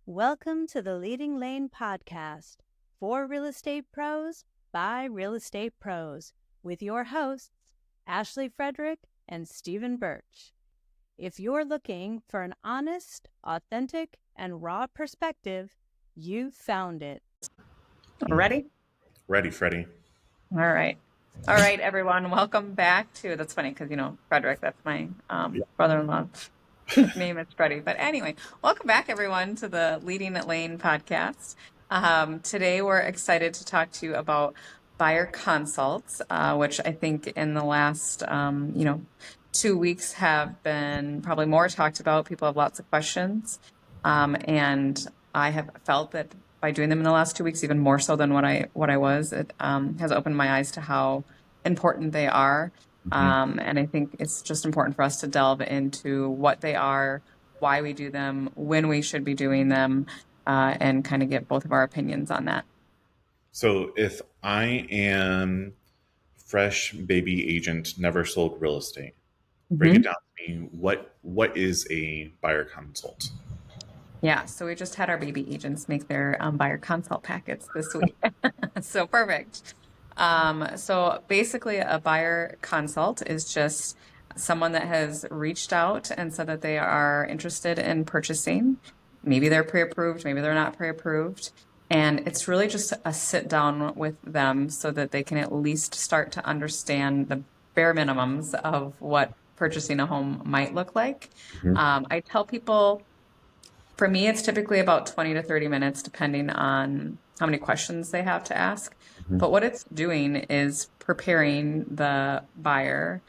Welcome to the Leading Lane podcast for real estate pros by real estate pros with your hosts, Ashley Frederick and Stephen Birch. If you're looking for an honest, authentic, and raw perspective, you found it. Ready? Ready, Freddie. All right. All right, everyone. Welcome back to, that's funny because, Frederick, that's my brother-in-law. Name is Freddie. But anyway, welcome back, everyone, to the Leading Lane podcast. Today, we're excited to talk to you about buyer consults, which I think in the last, 2 weeks have been probably more talked about. People have lots of questions. And I have felt that by doing them in the last 2 weeks, even more so than what I was, it has opened my eyes to how important they are. And I think it's just important for us to delve into what they are, why we do them, when we should be doing them, and kind of get both of our opinions on that. So if I am fresh baby agent, never sold real estate, break it down to me. What is a buyer consult? Yeah, so we just had our baby agents make their buyer consult packets this week. So perfect. So basically a buyer consult is just someone that has reached out and said that they are interested in purchasing. Maybe they're pre-approved, maybe they're not pre-approved. And it's really just a sit down with them so that they can at least start to understand the bare minimums of what purchasing a home might look like. I tell people, for me, it's typically about 20 to 30 minutes, depending on how many questions they have to ask. But what it's doing is preparing the buyer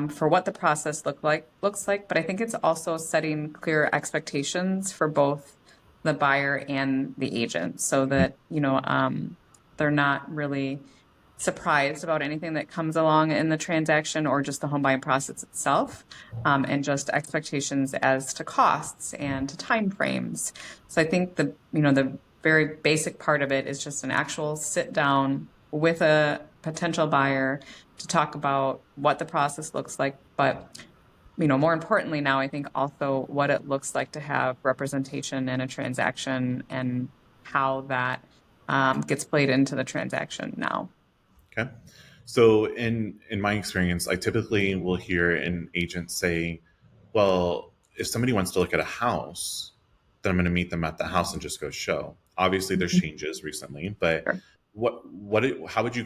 for what the process looks like. But I think it's also setting clear expectations for both the buyer and the agent so that, they're not really surprised about anything that comes along in the transaction or just the home buying process itself, and just expectations as to costs and to time frames. So I think the very basic part of it is just an actual sit down with a potential buyer to talk about what the process looks like, but more importantly now, I think also what it looks like to have representation in a transaction and how that gets played into the transaction now. Okay. So in my experience, I typically will hear an agent say, well, if somebody wants to look at a house, then I'm going to meet them at the house and just go show. Obviously, there's changes recently, but Sure. how would you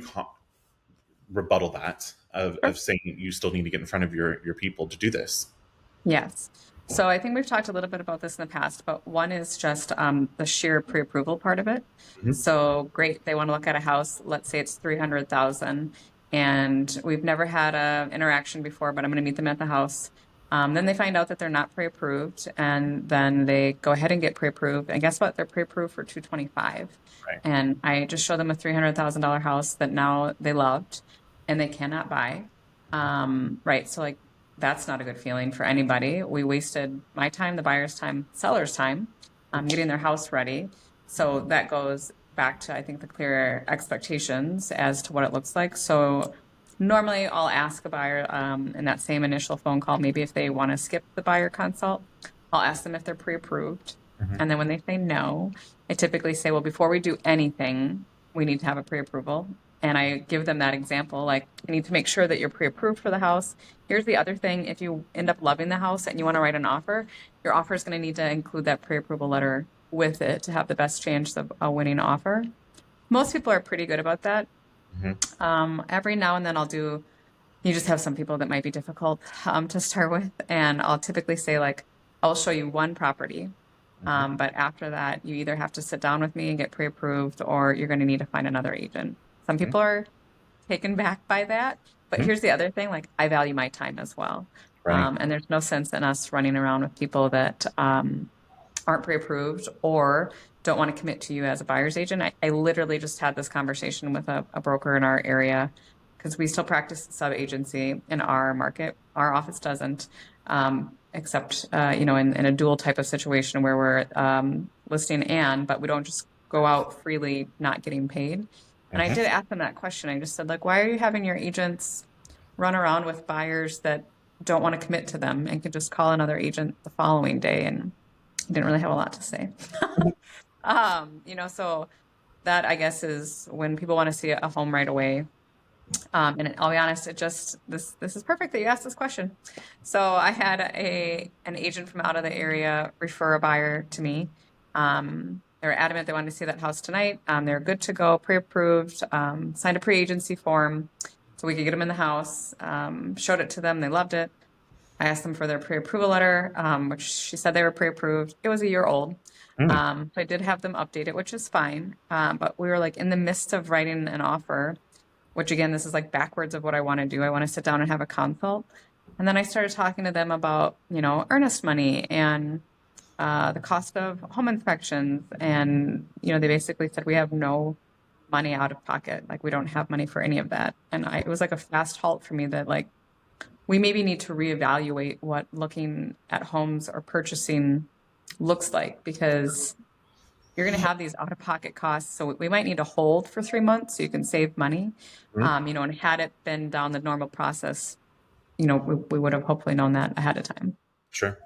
rebuttal that of saying you still need to get in front of your people to do this? Yes. So I think we've talked a little bit about this in the past, but one is just the sheer pre-approval part of it. So great, they want to look at a house. Let's say it's $300,000, and we've never had an interaction before, but I'm going to meet them at the house. Then they find out that they're not pre-approved, and then they go ahead and get pre-approved. And guess what? They're pre-approved for $225,000. Right. And I just show them a $300,000 house that now they loved and they cannot buy. Right. So that's not a good feeling for anybody. We wasted my time, the buyer's time, seller's time, getting their house ready. So that goes back to, I think, the clear expectations as to what it looks like. So normally I'll ask a buyer in that same initial phone call, maybe if they want to skip the buyer consult, I'll ask them if they're pre-approved. And then when they say no, I typically say, well, before we do anything, we need to have a pre-approval. And I give them that example, I need to make sure that you're pre-approved for the house. Here's the other thing. If you end up loving the house and you want to write an offer, your offer is going to need to include that pre-approval letter with it to have the best chance of a winning offer. Most people are pretty good about that. Every now and then you just have some people that might be difficult to start with. And I'll typically say I'll show you one property. But after that, you either have to sit down with me and get pre-approved, or you're going to need to find another agent. Some people are taken back by that, but here's the other thing, I value my time as well. Right. And there's no sense in us running around with people that aren't pre-approved or don't want to commit to you as a buyer's agent. I literally just had this conversation with a broker in our area because we still practice sub-agency in our market. Our office doesn't, except, in a dual type of situation where we're listing but we don't just go out freely not getting paid. And I did ask them that question. I just said, why are you having your agents run around with buyers that don't want to commit to them and can just call another agent the following day? And, didn't really have a lot to say. So that I guess is when people want to see a home right away. And I'll be honest, this is perfect that you asked this question. So I had an agent from out of the area refer a buyer to me. They were adamant they wanted to see that house tonight. They're good to go, pre-approved, signed a pre-agency form so we could get them in the house. Showed it to them, they loved it. I asked them for their pre-approval letter, which she said they were pre-approved. It was a year old. So I did have them update it, which is fine. But we were like in the midst of writing an offer, which again, this is like backwards of what I want to do. I want to sit down and have a consult. And then I started talking to them about, earnest money and the cost of home inspections. And, they basically said, we have no money out of pocket. Like, we don't have money for any of that. And it was like a fast halt for me that, like, we maybe need to reevaluate what looking at homes or purchasing looks like, because you're going to have these out-of-pocket costs. So we might need to hold for 3 months so you can save money. And had it been down the normal process, we would have hopefully known that ahead of time. Sure.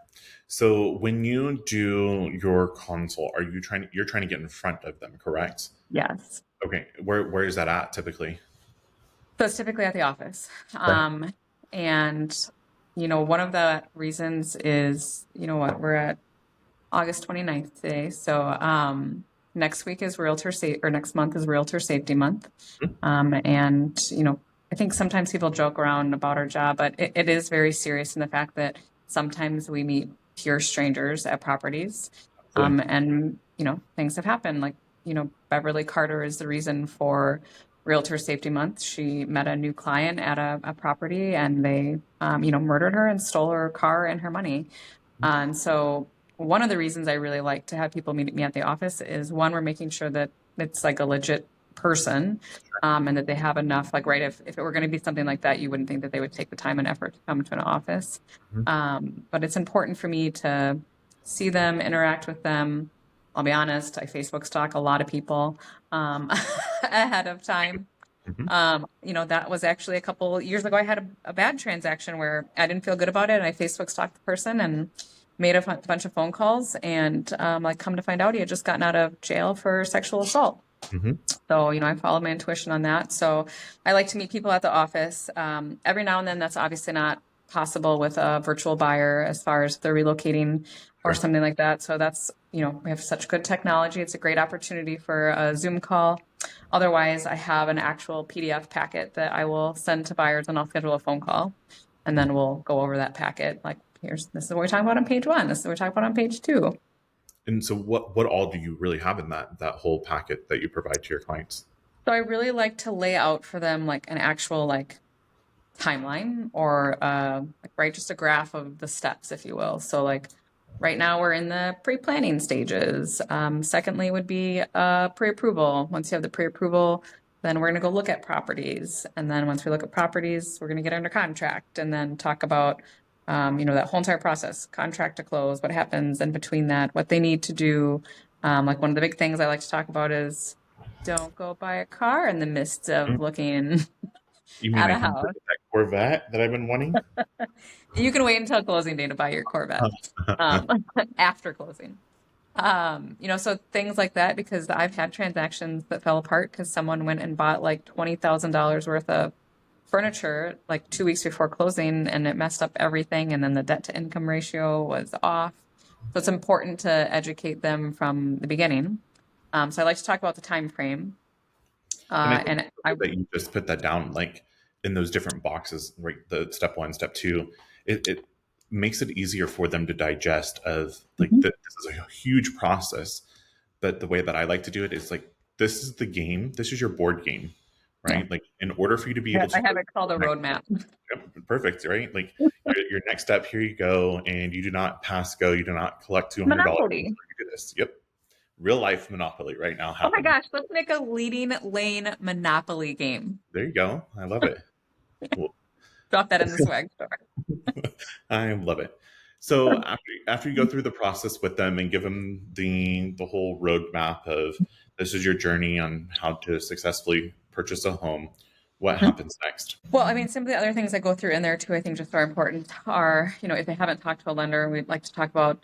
So when you do your consult, you're trying to get in front of them, correct? Yes. Okay. Where is that at typically? So it's typically at the office. And, one of the reasons is, we're at August 29th today. So next week is next month is Realtor Safety Month. And, I think sometimes people joke around about our job, but it is very serious in the fact that sometimes we meet pure strangers at properties. And, things have happened. Like, Beverly Carter is the reason for Realtor Safety Month. She met a new client at a property, and they, murdered her and stole her car and her money. And so one of the reasons I really like to have people meet me at the office is, one, we're making sure that it's like a legit person, and that they have enough, like, right, if it were going to be something like that, you wouldn't think that they would take the time and effort to come to an office. But it's important for me to see them, interact with them. I'll be honest, I Facebook stalk a lot of people ahead of time. That was actually a couple years ago. I had a bad transaction where I didn't feel good about it, and I Facebook stalked the person and made a bunch of phone calls, and come to find out he had just gotten out of jail for sexual assault. So, I follow my intuition on that. So I like to meet people at the office. Every now and then, that's obviously not possible with a virtual buyer as far as they're relocating or something like that. So that's, we have such good technology. It's a great opportunity for a Zoom call. Otherwise, I have an actual PDF packet that I will send to buyers, and I'll schedule a phone call, and then we'll go over that packet. Like, this is what we're talking about on page 1. This is what we're talking about on page 2. And so what all do you really have in that whole packet that you provide to your clients? So I really like to lay out for them like an actual timeline, or just a graph of the steps, if you will. So right now we're in the pre-planning stages. Secondly would be pre-approval. Once you have the pre-approval, then we're going to go look at properties. And then once we look at properties, we're going to get under contract, and then talk about that whole entire process, contract to close, what happens in between that, what they need to do. One of the big things I like to talk about is, don't go buy a car in the midst of looking at a house. That Corvette that I've been wanting? You can wait until closing day to buy your Corvette after closing. So things like that, because I've had transactions that fell apart because someone went and bought $20,000 worth of furniture 2 weeks before closing, and it messed up everything, and then the debt to income ratio was off. So it's important to educate them from the beginning. So I like to talk about the time frame. And that you just put that down in those different boxes, right? The step 1, step 2, it makes it easier for them to digest of this is a huge process. But the way that I like to do it is this is the game. This is your board game. Right? Yeah. In order for you to be able to... I have it called a roadmap. Perfect, right? Your next step, here you go, and you do not pass go, you do not collect $200. Monopoly. You do this. Yep. Real life Monopoly right now happening. Oh my gosh, let's make a LeadingLane Monopoly game. There you go. I love it. Drop that in the swag store. I love it. So after you go through the process with them and give them the whole roadmap of, this is your journey on how to successfully purchase a home, what happens next? Well, I mean, some of the other things that go through in there too, I think just are important are, if they haven't talked to a lender, we'd like to talk about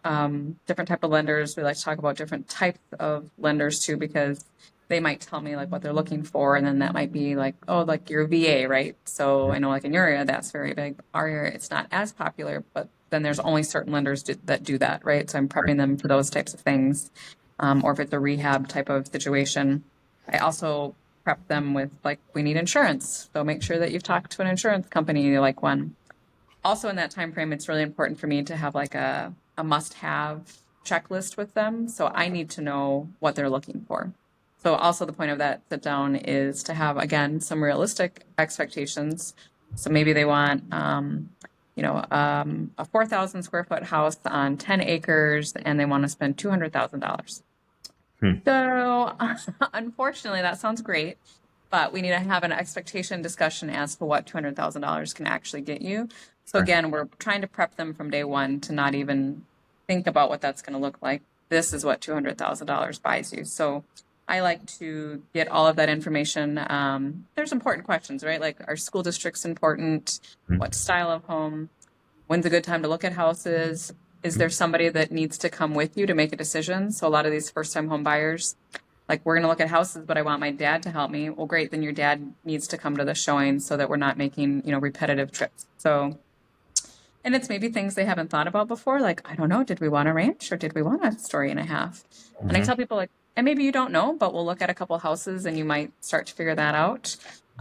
different type of lenders. We like to talk about different types of lenders too, because they might tell me like what they're looking for, and then that might be like, oh, like your VA, right? So I know like in your area, that's very big. Our area, it's not as popular, but then there's only certain lenders that do that, right? So I'm prepping them for those types of things. Or if it's a rehab type of situation. I also prep them with like, we need insurance. So make sure that you've talked to an insurance company like one. Also in that time frame, it's really important for me to have like a must-have checklist with them. So I need to know what they're looking for. So also the point of that sit down is to have, again, some realistic expectations. So maybe they want, a 4,000 square foot house on 10 acres and they want to spend $200,000. So unfortunately, that sounds great, but we need to have an expectation discussion as to what $200,000 can actually get you. So Sure. again, we're trying to prep them from day one to not even think about what that's going to look like. This is what $200,000 buys you. So I like to get all of that information. There's important questions, right? Like, are school districts important? What style of home? When's a good time to look at houses? Is there somebody that needs to come with you to make a decision? So a lot of these first-time home buyers, like, we're going to look at houses, but I want my dad to help me. Well, great. Then your dad needs to come to the showing so that we're not making, repetitive trips. So, and it's maybe things they haven't thought about before. Like, I don't know, did we want a ranch or did we want a story and a half? And I tell people like, and maybe you don't know, but we'll look at a couple houses and you might start to figure that out.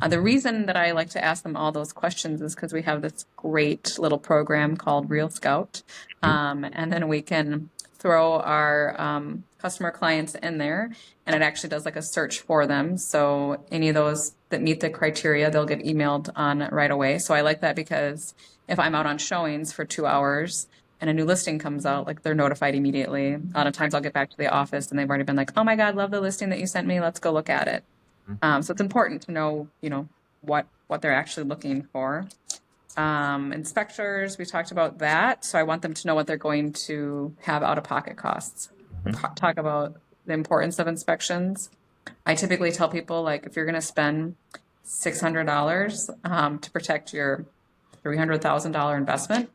The reason that I like to ask them all those questions is because we have this great little program called Real Scout. And then we can throw our customer clients in there, and it actually does like a search for them. So any of those that meet the criteria, they'll get emailed on right away. So I like that because if I'm out on showings for 2 hours and a new listing comes out, like, they're notified immediately. A lot of times I'll get back to the office and they've already been like, oh my God, love the listing that you sent me. Let's go look at it. So it's important to know, what they're actually looking for. Inspectors, we talked about that. So I want them to know what they're going to have out-of-pocket costs. Talk about the importance of inspections. I typically tell people, like, if you're going to spend $600 to protect your $300,000 investment,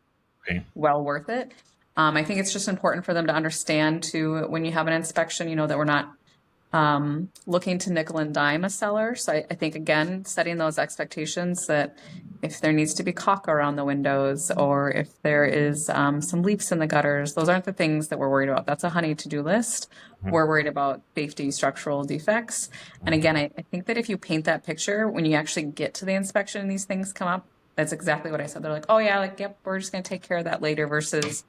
well worth it. I think it's just important for them to understand too, when you have an inspection, that we're not looking to nickel and dime a seller. So I think, again, setting those expectations that if there needs to be caulk around the windows or if there is some leaks in the gutters, those aren't the things that we're worried about. That's a honey to-do list. We're worried about safety, structural defects. And again, I think that if you paint that picture, when you actually get to the inspection and these things come up, that's exactly what I said. They're like, oh yeah, like, yep, we're just going to take care of that later, versus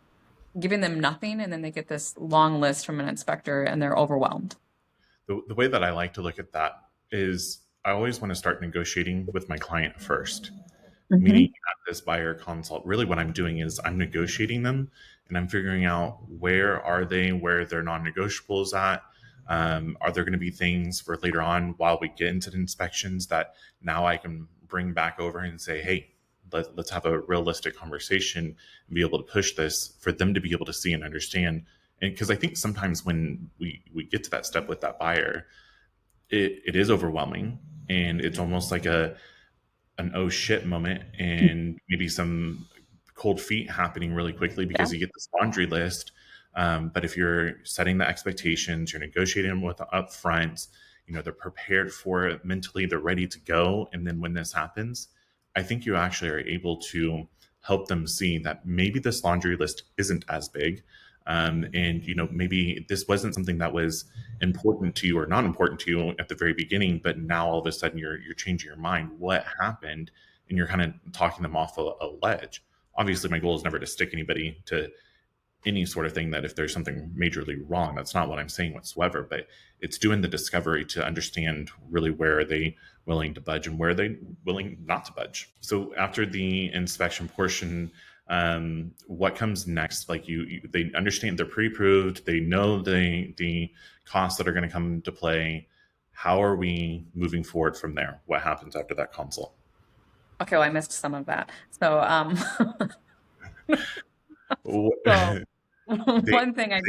giving them nothing. And then they get this long list from an inspector and they're overwhelmed. The way that I like to look at that is I always want to start negotiating with my client first. Meaning at this buyer consult, really what I'm doing is I'm negotiating them and I'm figuring out where are they, where their non-negotiables at. Are there going to be things for later on while we get into the inspections that now I can bring back over and say, hey, let's have a realistic conversation and be able to push this for them to be able to see and understand. And because I think sometimes when we get to that step with that buyer, it is overwhelming and it's almost like an oh shit moment and maybe some cold feet happening really quickly because you get this laundry list. But if you're setting the expectations, you're negotiating with up front, they're prepared for it mentally, they're ready to go. And then when this happens, I think you actually are able to help them see that maybe this laundry list isn't as big. And maybe this wasn't something that was important to you or not important to you at the very beginning, but now all of a sudden you're changing your mind. What happened? And you're kind of talking them off a ledge. Obviously, my goal is never to stick anybody to any sort of thing that if there's something majorly wrong, that's not what I'm saying whatsoever, but it's doing the discovery to understand really where are they willing to budge and where are they willing not to budge. So after the inspection portion, what comes next? Like they understand they're pre-approved, they know the costs that are going to come into play. How are we moving forward from there? What happens after that consult? Okay, well, I missed some of that. So, one thing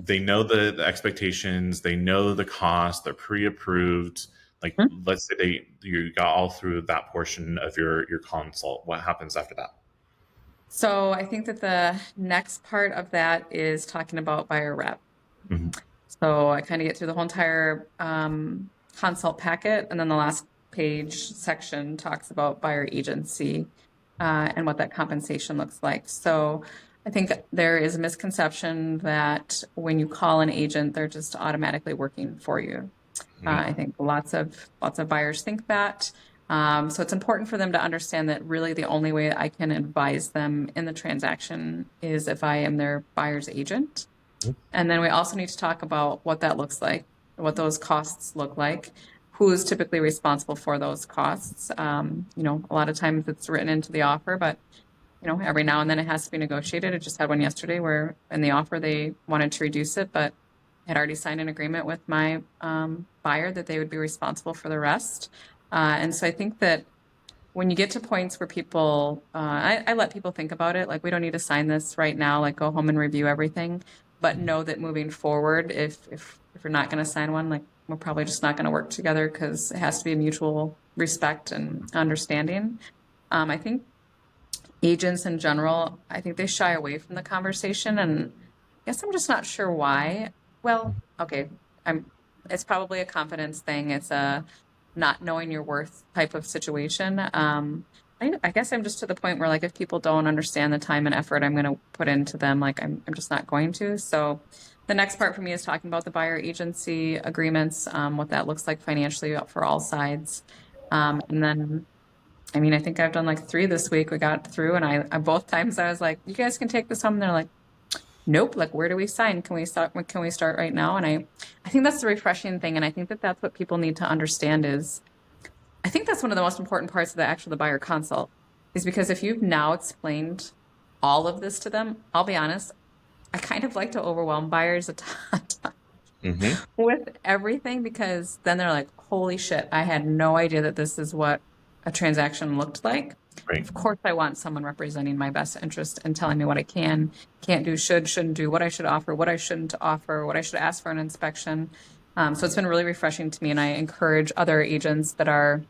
they know the expectations, they know the cost, they're pre-approved, Like, Mhm. let's say you got all through that portion of your consult. What happens after that? So I think that the next part of that is talking about buyer rep. Mhm. So I kind of get through the whole entire consult packet, and then the last page section talks about buyer agency and what that compensation looks like. So I think there is a misconception that when you call an agent, they're just automatically working for you. Mhm. I think lots of buyers think that. So it's important for them to understand that really the only way I can advise them in the transaction is if I am their buyer's agent. And then we also need to talk about what that looks like, what those costs look like, who's typically responsible for those costs. A lot of times it's written into the offer, but every now and then it has to be negotiated. I just had one yesterday where in the offer they wanted to reduce it, but had already signed an agreement with my buyer that they would be responsible for the rest. And so I think that when you get to points where people, I let people think about it, like we don't need to sign this right now, like go home and review everything, but know that moving forward, if you're not going to sign one, like we're probably just not going to work together because it has to be a mutual respect and understanding. I think agents in general, I think they shy away from the conversation, and I guess I'm just not sure why. Well, okay, I'm. It's probably a confidence thing. It's a not knowing your worth type of situation. I guess I'm just to the point where like if people don't understand the time and effort I'm going to put into them, like I'm just not going to. So the next part for me is talking about the buyer agency agreements, what that looks like financially for all sides, and then I think I've done like 3 this week. We got through, and I both times I was like, "You guys can take this home." And they're like, "Nope. Like, where do we sign? Can we start? Can we start right now?" And I think that's the refreshing thing, and I think that that's what people need to understand is, I think that's one of the most important parts of the buyer consult, is because if you've now explained all of this to them, I'll be honest, I kind of like to overwhelm buyers a ton Mhm. with everything because then they're like, holy shit, I had no idea that this is what a transaction looked like. Right. Of course, I want someone representing my best interest and telling me what I can, can't do, shouldn't do, what I should offer, what I shouldn't offer, what I should ask for an inspection. So it's been really refreshing to me, and I encourage other agents that are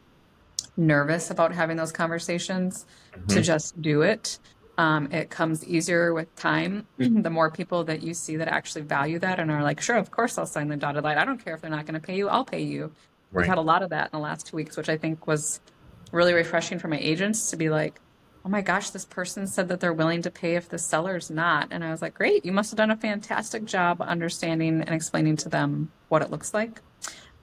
nervous about having those conversations to Mhm. just do it. It comes easier with time. The more people that you see that actually value that and are like, sure, of course I'll sign the dotted line. I don't care if they're not going to pay you, I'll pay you. We've Right. had a lot of that in the last 2 weeks, which I think was really refreshing for my agents to be like, oh my gosh, this person said that they're willing to pay if the seller's not. And I was like, great, you must have done a fantastic job understanding and explaining to them what it looks like.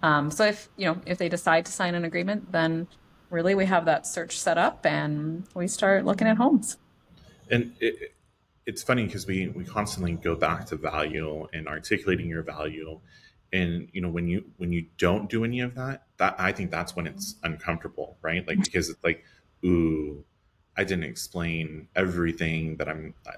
So if they decide to sign an agreement, then really we have that search set up and we start looking at homes. And it's funny because we constantly go back to value and articulating your value, and when you don't do any of that, I think that's when it's uncomfortable, right? Like, because it's like, ooh, I didn't explain everything that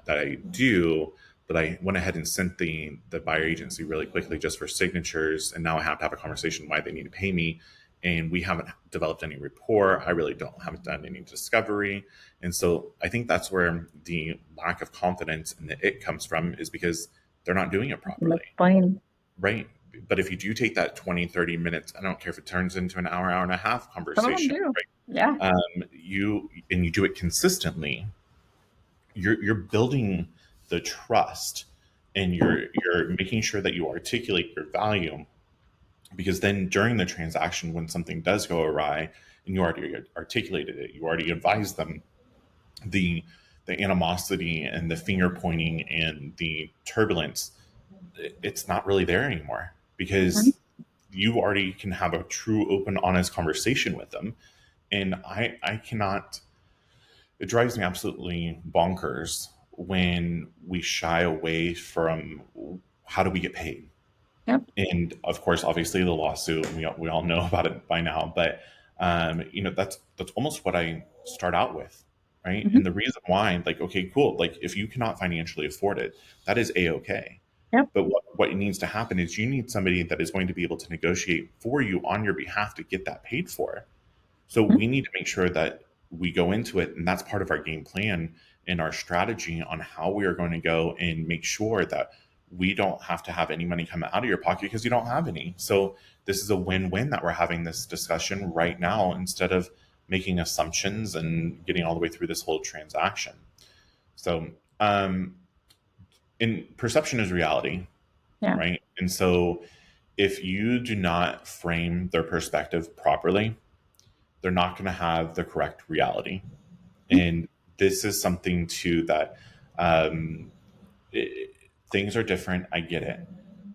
I do, but I went ahead and sent the buyer agency really quickly just for signatures, and now I have to have a conversation why they need to pay me, and we haven't developed any rapport. I really haven't done any discovery, and so I think that's where the lack of confidence and the it comes from, is because they're not doing it properly, Explain. right? But if you do take that 20-30 minutes, I don't care if it turns into an hour and a half Some of them conversation, do. Yeah. right? You do it consistently, you're building the trust, and you're making sure that you articulate your value, because then during the transaction, when something does go awry and you already articulated it, you already advised them, the animosity and the finger pointing and the turbulence, it's not really there anymore, Mhm. because you already can have a true, open, honest conversation with them. And I cannot, it drives me absolutely bonkers when we shy away from how do we get paid. Yep. And of course, obviously, the lawsuit, we all know about it by now, but that's almost what I start out with, right? Mhm. And the reason why, like, okay, cool, like if you cannot financially afford it, that is a-okay. Yep. But what needs to happen is you need somebody that is going to be able to negotiate for you on your behalf to get that paid for. So Mhm. we need to make sure that we go into it, and that's part of our game plan and our strategy on how we are going to go and make sure that we don't have to have any money come out of your pocket because you don't have any. So this is a win-win that we're having this discussion right now instead of making assumptions and getting all the way through this whole transaction. So, in perception is reality, Yeah. right? And so if you do not frame their perspective properly, they're not going to have the correct reality. And this is something too that um, things are different. I get it.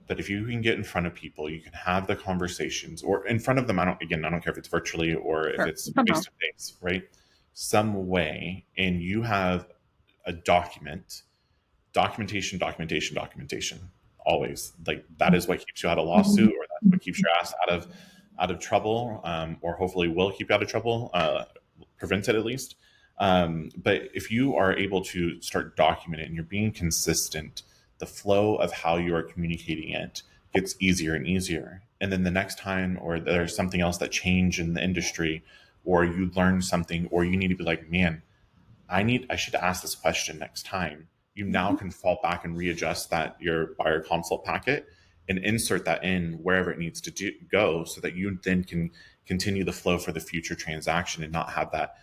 But if you can get in front of people, you can have the conversations or in front of them. I don't care if it's virtually or if Sure. it's face to face, right? Some way, and you have a documentation, always. Like that is what keeps you out of lawsuit, or that's what keeps your ass out of trouble, or hopefully will keep you out of trouble, prevent it at least. But if you are able to start documenting and you're being consistent, the flow of how you are communicating it gets easier and easier. And then the next time, or there's something else that changed in the industry, or you learn something, or you need to be like, man, I should ask this question next time. You now can fall back and readjust that your buyer consult packet and insert that in wherever it needs to go, so that you then can continue the flow for the future transaction and not have that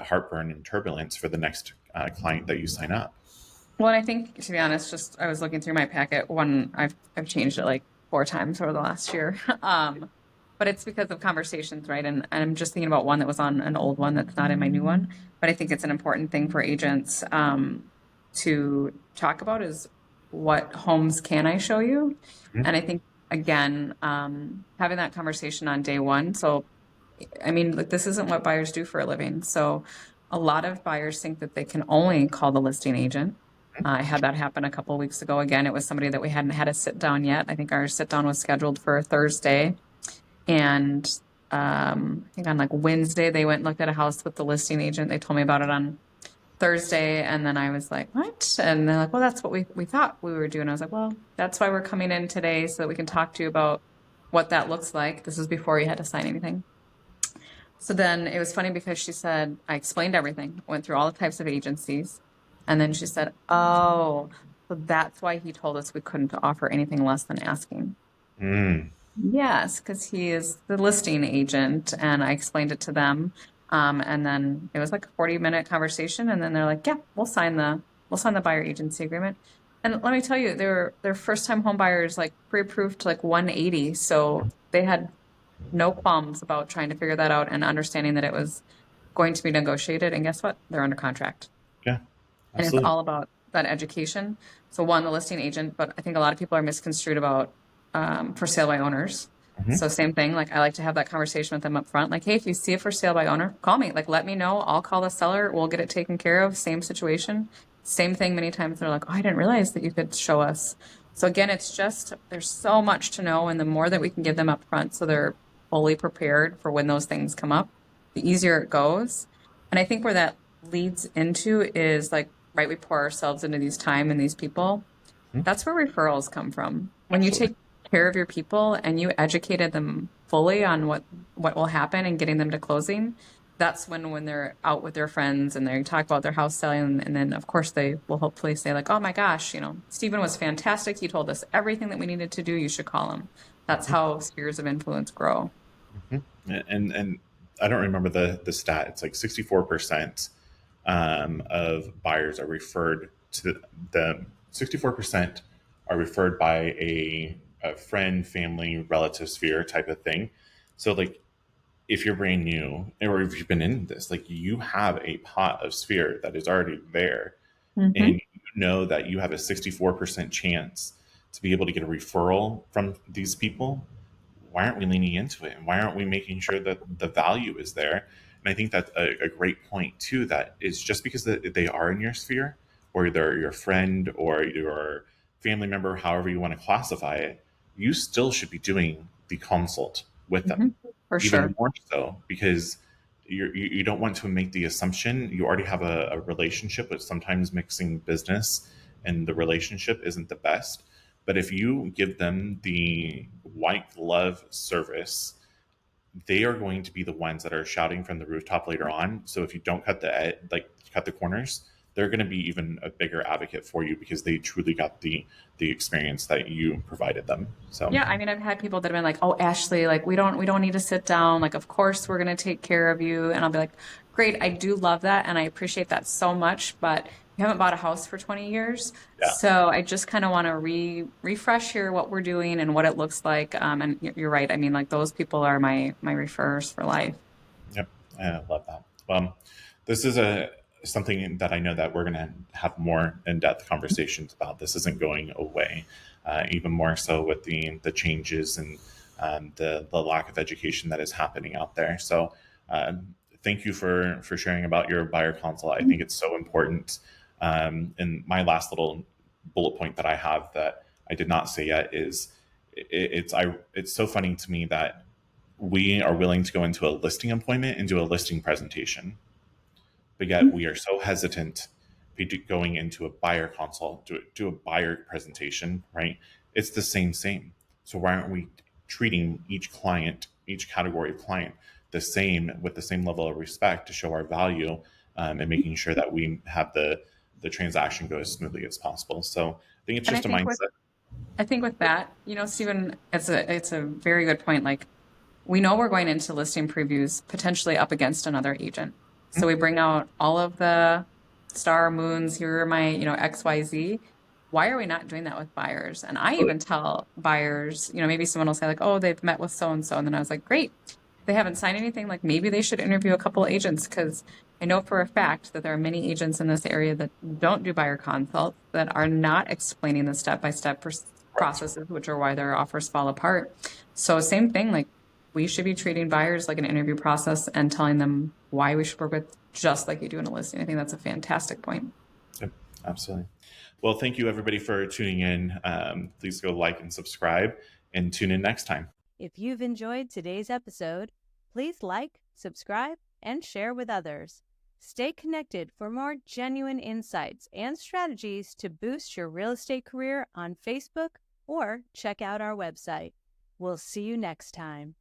heartburn and turbulence for the next client that you sign up. Well, I think, to be honest, just I was looking through my packet. I've changed it like 4 times over the last year. But it's because of conversations, right? And I'm just thinking about one that was on an old one that's not in my new one. But I think it's an important thing for agents to talk about is, what homes can I show you? Mm-hmm. And I think, again, having that conversation on day one. So, I mean, this isn't what buyers do for a living. So a lot of buyers think that they can only call the listing agent. I had that happen a couple of weeks ago. Again, it was somebody that we hadn't had a sit down yet. I think our sit down was scheduled for Thursday. And I think on like Wednesday, they went and looked at a house with the listing agent. They told me about it on Thursday. And then I was like, what? And they're like, well, that's what we thought we were doing. I was like, well, that's why we're coming in today, so that we can talk to you about what that looks like. This is before you had to sign anything. So then it was funny because she said, I explained everything, went through all the types of agencies. And then she said, oh, so that's why he told us we couldn't offer anything less than asking. Yes, because he is the listing agent. And I explained it to them. And then it was like a 40-minute conversation. And then they're like, yeah, we'll sign the buyer agency agreement. And let me tell you, they're first-time home buyers, like pre-approved to like 180. So they had no qualms about trying to figure that out and understanding that it was going to be negotiated. And guess what? They're under contract. Yeah, absolutely. And it's all about that education. So one, the listing agent, but I think a lot of people are misconstrued about for sale by owners. So same thing, like I like to have that conversation with them up front. Like, hey, if you see it for sale by owner, call me. Like, let me know. I'll call the seller. We'll get it taken care of. Same situation. Same thing. Many times they're like, oh, I didn't realize that you could show us. So again, it's just, there's so much to know. And the more that we can give them up front, so they're fully prepared for when those things come up, the easier it goes. And I think where that leads into is like, right, we pour ourselves into these time and these people. That's where referrals come from. When you take care of your people and you educated them fully on what will happen and getting them to closing, that's when they're out with their friends and they talk about their house selling. And then of course they will hopefully say like, oh my gosh, Stephen was fantastic. He told us everything that we needed to do. You should call him. That's how spheres of influence grow. And I don't remember the stat. It's like 64% of buyers are referred to the 64% are referred by a friend, family, relative sphere type of thing. So like if you're brand new or if you've been in this, like you have a pot of sphere that is already there. And you know that you have a 64% chance to be able to get a referral from these people. Why aren't we leaning into it? And why aren't we making sure that the value is there? And I think that's a great point too, that is just because they are in your sphere or they're your friend or your family member, however you want to classify it, you still should be doing the consult with them. For Even sure. more so, because you don't want to make the assumption you already have a relationship, but sometimes mixing business and the relationship isn't the best. But if you give them the white glove service, they are going to be the ones that are shouting from the rooftop later on. So if you don't cut the corners, they're going to be even a bigger advocate for you because they truly got the experience that you provided them. So Yeah, I mean, I've had people that have been like, "Oh, Ashley, like we don't need to sit down. Like, of course we're gonna take care of you." And I'll be like, "Great, I do love that, and I appreciate that so much, but you haven't bought a house for 20 years, yeah, so I just kind of want to refresh here what we're doing and what it looks like." And you're right. I mean, like those people are my referrers for life. yep, I love that. This is something that I know that we're going to have more in-depth conversations about. This isn't going away, even more so with the changes and the lack of education that is happening out there. So thank you for sharing about your buyer consult. I think it's so important. And my last little bullet point that I have that I did not say yet is it's so funny to me that we are willing to go into a listing appointment and do a listing presentation, but yet we are so hesitant going into a buyer consult, do a buyer presentation, right? It's the same. So why aren't we treating each client, each category of client, the same with the same level of respect to show our value, and making sure that we have the transaction go as smoothly as possible. So I think it's And just a mindset. I think with that, Stephen, it's a very good point. Like, we know we're going into listing previews potentially up against another agent. So we bring out all of the star moons. Here are my, XYZ. Why are we not doing that with buyers? And I even tell buyers, maybe someone will say like, "Oh, they've met with so and so." And then I was like, "Great. They haven't signed anything. Like maybe they should interview a couple agents," because I know for a fact that there are many agents in this area that don't do buyer consults, that are not explaining the step-by-step processes, which are why their offers fall apart. So same thing, like we should be treating buyers like an interview process and telling them why we should work with, just like you do in a listing. I think that's a fantastic point. Yep, absolutely. Well, thank you everybody for tuning in. Please go like and subscribe and tune in next time. If you've enjoyed today's episode, please like, subscribe, and share with others. Stay connected for more genuine insights and strategies to boost your real estate career on Facebook or check out our website. We'll see you next time.